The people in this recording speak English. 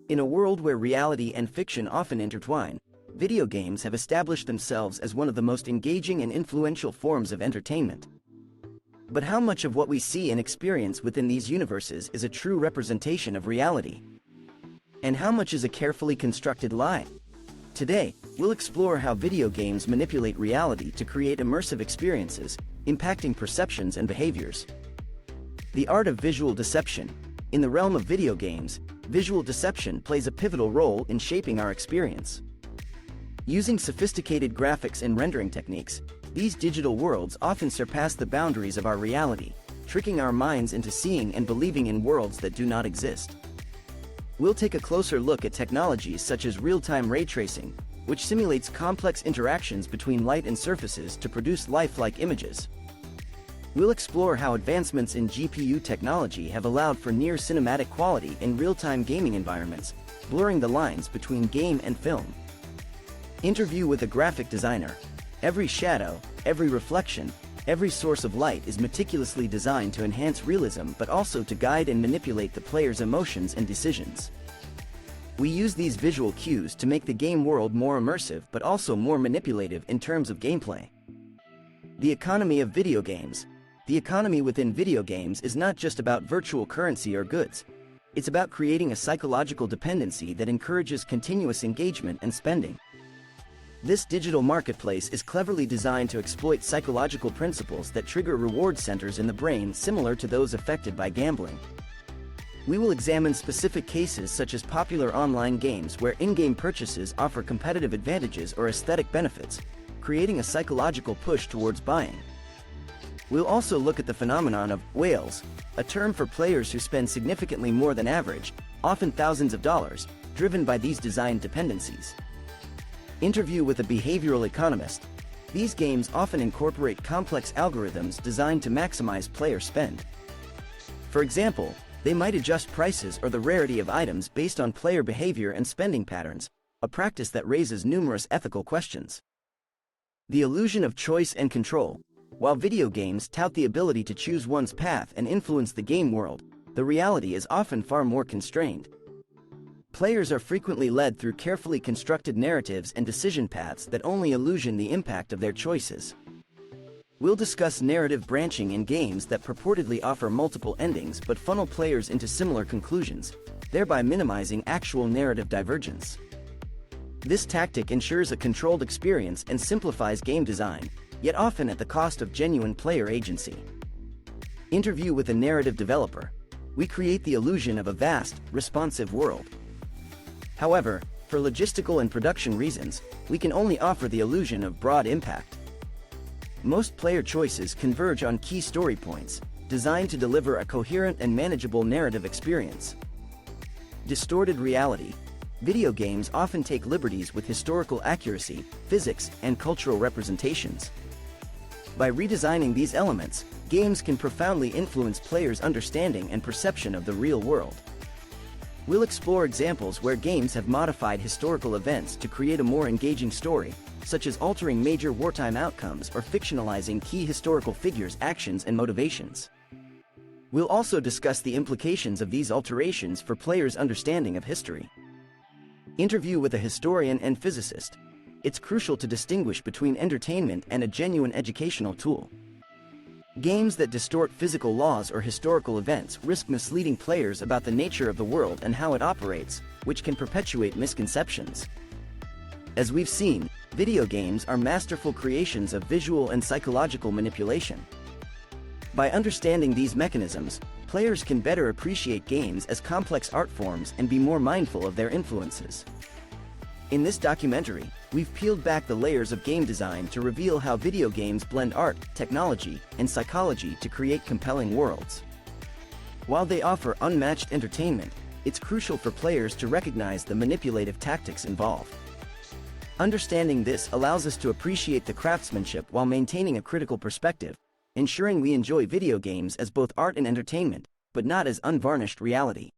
In a world where reality and fiction often intertwine, video games have established themselves as one of the most engaging and influential forms of entertainment. But how much of what we see and experience within these universes is a true representation of reality? And how much is a carefully constructed lie? Today, we'll explore how video games manipulate reality to create immersive experiences, impacting perceptions and behaviors. The art of visual deception. In the realm of video games, visual deception plays a pivotal role in shaping our experience. Using sophisticated graphics and rendering techniques, these digital worlds often surpass the boundaries of our reality, tricking our minds into seeing and believing in worlds that do not exist. We'll take a closer look at technologies such as real-time ray tracing, which simulates complex interactions between light and surfaces to produce lifelike images. We'll explore how advancements in GPU technology have allowed for near-cinematic quality in real-time gaming environments, blurring the lines between game and film. Interview with a graphic designer. Every shadow, every reflection, every source of light is meticulously designed to enhance realism but also to guide and manipulate the player's emotions and decisions. We use these visual cues to make the game world more immersive but also more manipulative in terms of gameplay. The economy of video games. The economy within video games is not just about virtual currency or goods. It's about creating a psychological dependency that encourages continuous engagement and spending. This digital marketplace is cleverly designed to exploit psychological principles that trigger reward centers in the brain similar to those affected by gambling. We will examine specific cases such as popular online games where in-game purchases offer competitive advantages or aesthetic benefits, creating a psychological push towards buying. We'll also look at the phenomenon of whales, a term for players who spend significantly more than average, often thousands of dollars, driven by these design dependencies. Interview with a behavioral economist. These games often incorporate complex algorithms designed to maximize player spend. For example, they might adjust prices or the rarity of items based on player behavior and spending patterns, a practice that raises numerous ethical questions. The illusion of choice and control. While video games tout the ability to choose one's path and influence the game world, the reality is often far more constrained. Players are frequently led through carefully constructed narratives and decision paths that only illusion the impact of their choices. We'll discuss narrative branching in games that purportedly offer multiple endings but funnel players into similar conclusions, thereby minimizing actual narrative divergence. This tactic ensures a controlled experience and simplifies game design, yet often at the cost of genuine player agency. Interview with a narrative developer. We create the illusion of a vast, responsive world. However, for logistical and production reasons, we can only offer the illusion of broad impact. Most player choices converge on key story points, designed to deliver a coherent and manageable narrative experience. Distorted reality. Video games often take liberties with historical accuracy, physics, and cultural representations. By redesigning these elements, games can profoundly influence players' understanding and perception of the real world. We'll explore examples where games have modified historical events to create a more engaging story, such as altering major wartime outcomes or fictionalizing key historical figures' actions and motivations. We'll also discuss the implications of these alterations for players' understanding of history. Interview with a historian and physicist. It's crucial to distinguish between entertainment and a genuine educational tool. Games that distort physical laws or historical events risk misleading players about the nature of the world and how it operates, which can perpetuate misconceptions. As we've seen, video games are masterful creations of visual and psychological manipulation. By understanding these mechanisms, players can better appreciate games as complex art forms and be more mindful of their influences. In this documentary, we've peeled back the layers of game design to reveal how video games blend art, technology, and psychology to create compelling worlds. While they offer unmatched entertainment, it's crucial for players to recognize the manipulative tactics involved. Understanding this allows us to appreciate the craftsmanship while maintaining a critical perspective, ensuring we enjoy video games as both art and entertainment, but not as unvarnished reality.